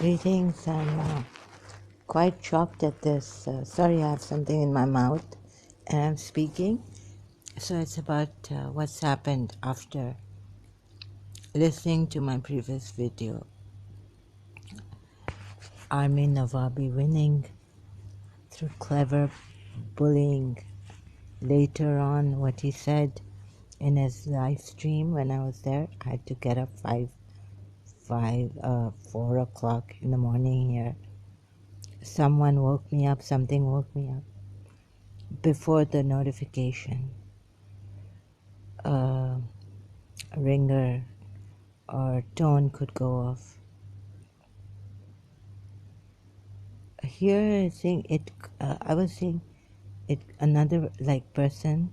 Greetings. I'm quite shocked at this. Sorry, I have something in my mouth and I'm speaking. So it's about what's happened after listening to my previous video. Armin Navabi winning through clever bullying. Later on, what he said in his live stream when I was there, I had to get up 4 o'clock in the morning here. Someone woke me up, something woke me up before the notification. Ringer or tone could go off. Here, I think it. I was seeing it. Another person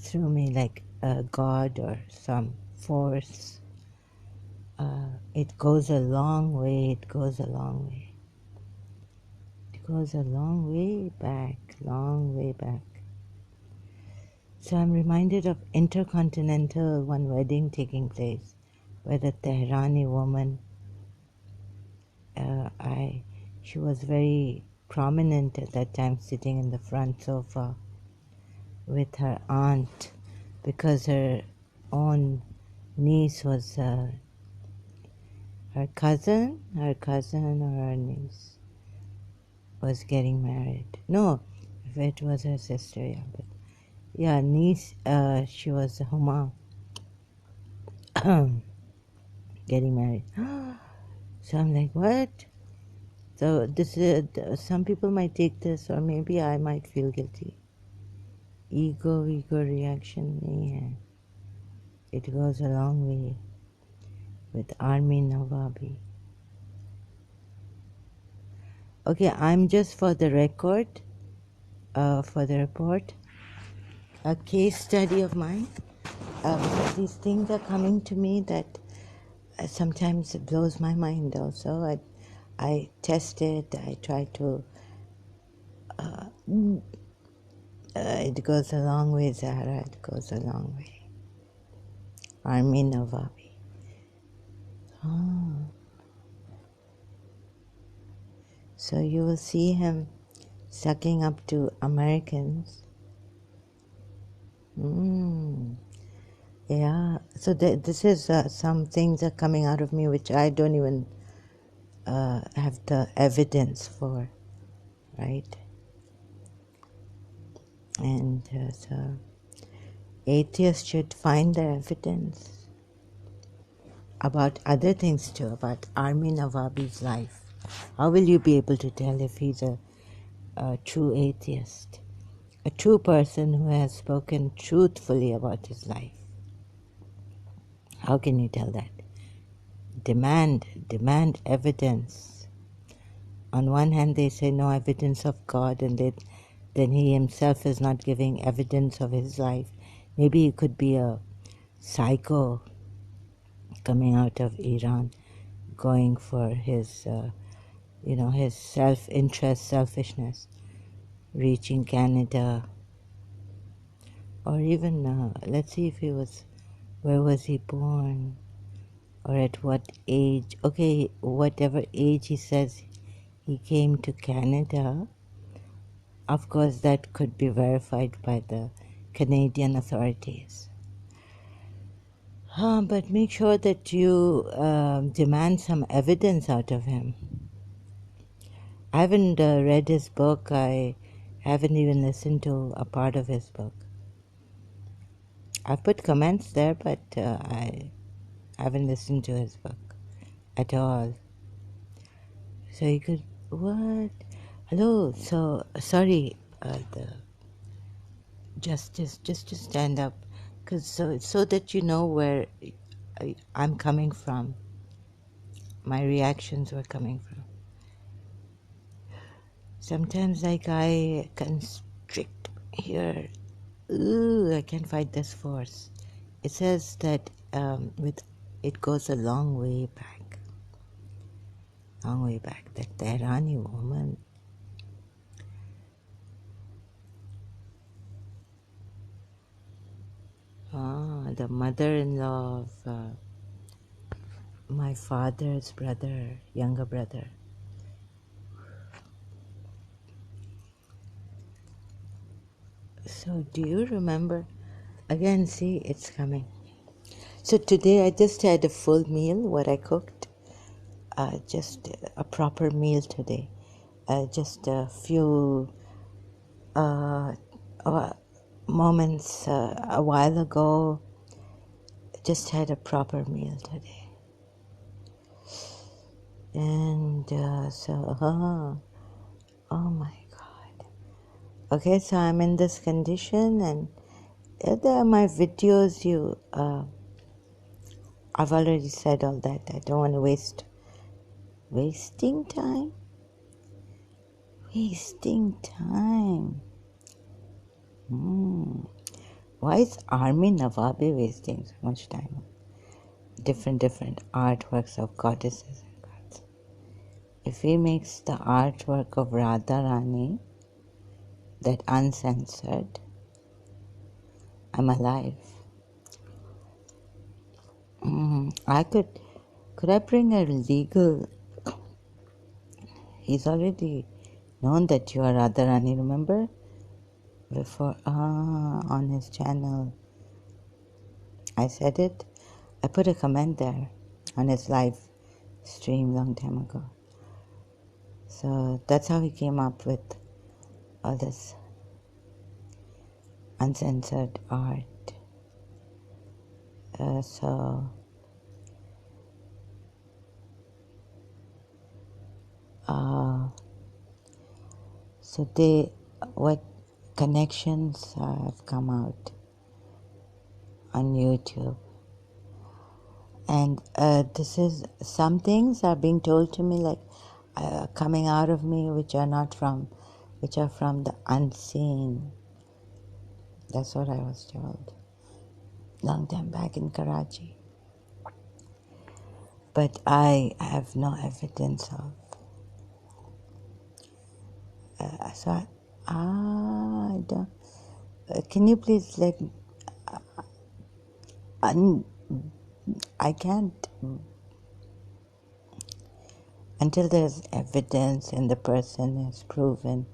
through me, like a god or some force. It goes a long way. It goes a long way. It goes a long way back. Long way back. So I'm reminded of intercontinental one wedding taking place, where the Tehrani woman. She was very prominent at that time, sitting in the front sofa with her aunt, because her own niece was her cousin or her niece was getting married. No, it was her sister, yeah. But yeah, niece, she was Huma getting married. So I'm like, what? So this is, some people might take this, or maybe I might feel guilty. Ego reaction, yeah. It goes a long way with Armin Navabi. Okay, I'm just for the record, for the report, a case study of mine. These things are coming to me that sometimes it blows my mind also. I test it, I try to, it goes a long way, Zahra, it goes a long way. Armin Navabi. Oh. So you will see him sucking up to Americans. Yeah, so this is some things are coming out of me which I don't even have the evidence for, right? And so atheists should find the evidence about other things too, about Armin Navabi's life. How will you be able to tell if he's a true atheist? A true person who has spoken truthfully about his life. How can you tell that? Demand evidence. On one hand, they say no evidence of God, and then he himself is not giving evidence of his life. Maybe he could be a psycho coming out of Iran, going for his, his self-interest, selfishness, reaching Canada, or even let's see if where was he born, or at what age? Okay, whatever age he says he came to Canada. Of course, that could be verified by the Canadian authorities. But make sure that you demand some evidence out of him. I haven't read his book. I haven't even listened to a part of his book. I've put comments there, but I haven't listened to his book at all. So you could, what? Hello, so, sorry, the justice, just to stand up, because so that you know where I'm coming from, my reactions were coming from. Sometimes like I constrict here, I can't fight this force. It says that it goes a long way back, that Tehrani woman, the mother-in-law of my father's brother, younger brother. So do you remember? Again, see, it's coming. So today I just had a full meal, what I cooked. Just a proper meal today. Just a few moments a while ago. Just had a proper meal today. And oh my God. Okay, so I'm in this condition, and there are my videos. I've already said all that. I don't want to wasting time. Wasting time. Why is Armin Navabi wasting so much time? Different artworks of goddesses and gods. If he makes the artwork of Radharani, that uncensored, I'm alive. Could I bring a legal? He's already known that you are Radharani, remember? Before, on his channel. I said it. I put a comment there on his live stream long time ago. So that's how he came up with all this uncensored art. So what connections have come out on YouTube. And this is, some things are being told to me, like coming out of me, which are from the unseen. That's what I was told long time back in Karachi. But I have no evidence of. So I don't. Can you please let? I can't. Until there's evidence and the person is proven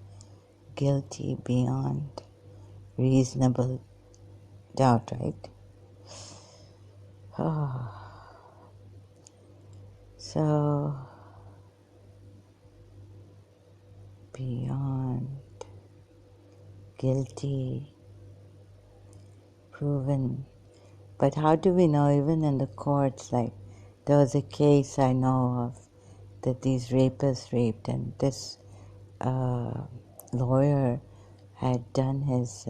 guilty beyond reasonable doubt, right? So, beyond guilty, proven. But how do we know, even in the courts, like there was a case I know of that these rapists raped, and this lawyer had done his,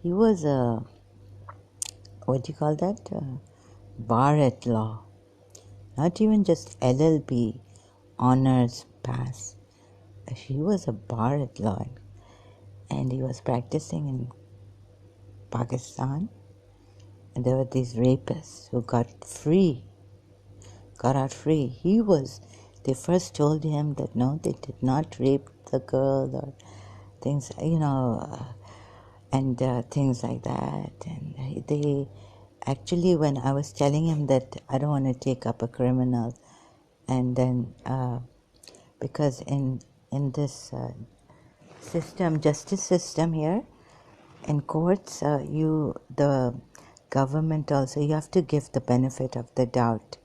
he was a, what do you call that? Bar at law. Not even just LLB, honors pass. He was a bar at law, and he was practicing in Pakistan. And there were these rapists who got out free. They first told him that no, they did not rape the girl or things, and things like that. And they actually, when I was telling him that I don't want to take up a criminal, and then because in this justice system here, in courts, the government also, you have to give the benefit of the doubt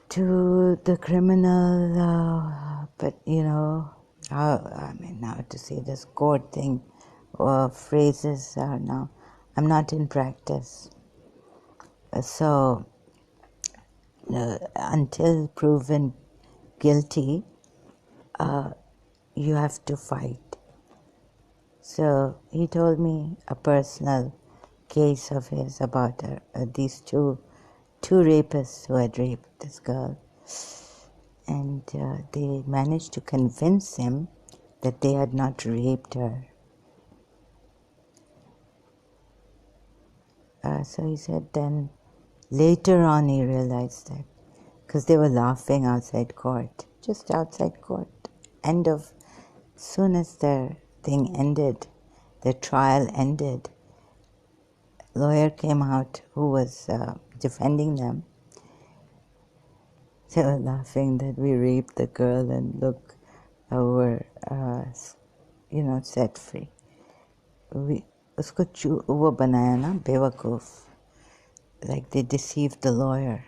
to the criminal, but now to say this court thing, phrases are now, I'm not in practice. So, until proven guilty, you have to fight. So he told me a personal case of his about these two rapists who had raped this girl, and they managed to convince him that they had not raped her. So he said then later on he realized that, because they were laughing outside court, just outside court, soon as their thing ended, their trial ended, lawyer came out who was defending them. They were laughing that we raped the girl and look, were, set free. उसको वो बनाया ना बेवकूफ. Like they deceived the lawyer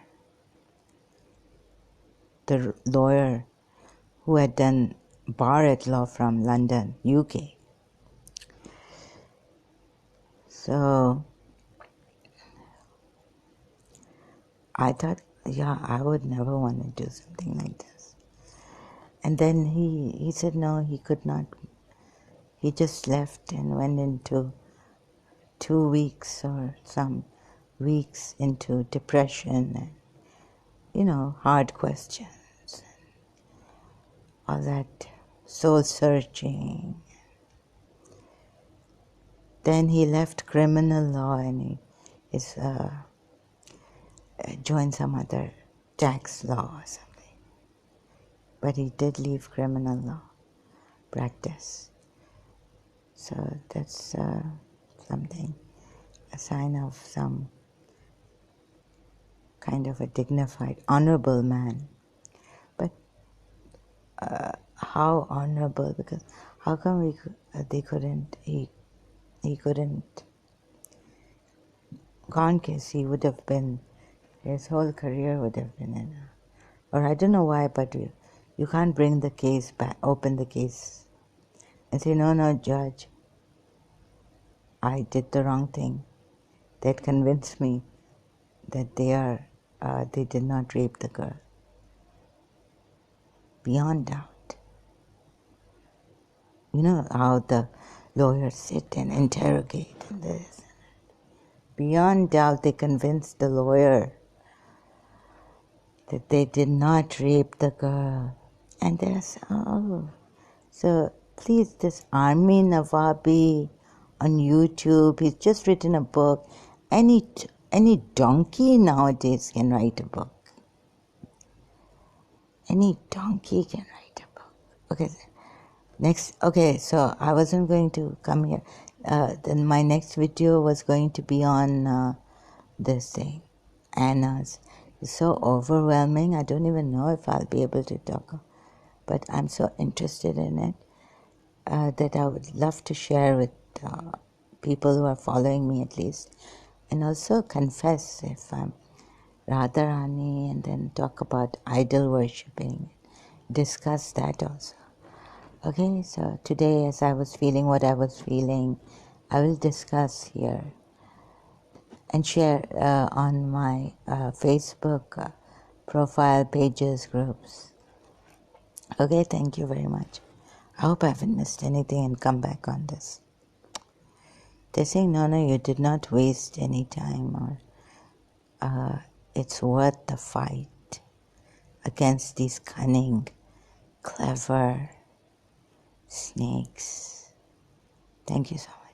who had done bar at law from London, UK. So I thought, yeah, I would never want to do something like this. And then he said no, he could not. He just left and went into 2 weeks or some weeks into depression and, hard questions. All that soul searching. Then he left criminal law and he joined some other tax law or something. But he did leave criminal law practice. So that's something, a sign of some kind of a dignified, honorable man. But how honorable? Because how come he couldn't, gone case, he would have been, his whole career would have been in or I don't know why, but you can't bring the case back, open the case and say, no, judge, I did the wrong thing. That convinced me that they did not rape the girl. Beyond doubt. You know how the lawyers sit and interrogate and this. Beyond doubt, they convinced the lawyer that they did not rape the girl. And there's, so please, this Armin Navabi on YouTube, he's just written a book. Any donkey nowadays can write a book. Any donkey can write a book. Okay, so I wasn't going to come here. Then my next video was going to be on this thing, Anna's. It's so overwhelming, I don't even know if I'll be able to talk. But I'm so interested in it that I would love to share with people who are following me at least. And also confess if I'm Radharani and then talk about idol worshipping. Discuss that also. Okay, so today as I was feeling what I was feeling, I will discuss here and share on my Facebook profile pages, groups. Okay, thank you very much. I hope I haven't missed anything and come back on this. They're saying, no, you did not waste any time or it's worth the fight against these cunning, clever snakes. Thank you so much.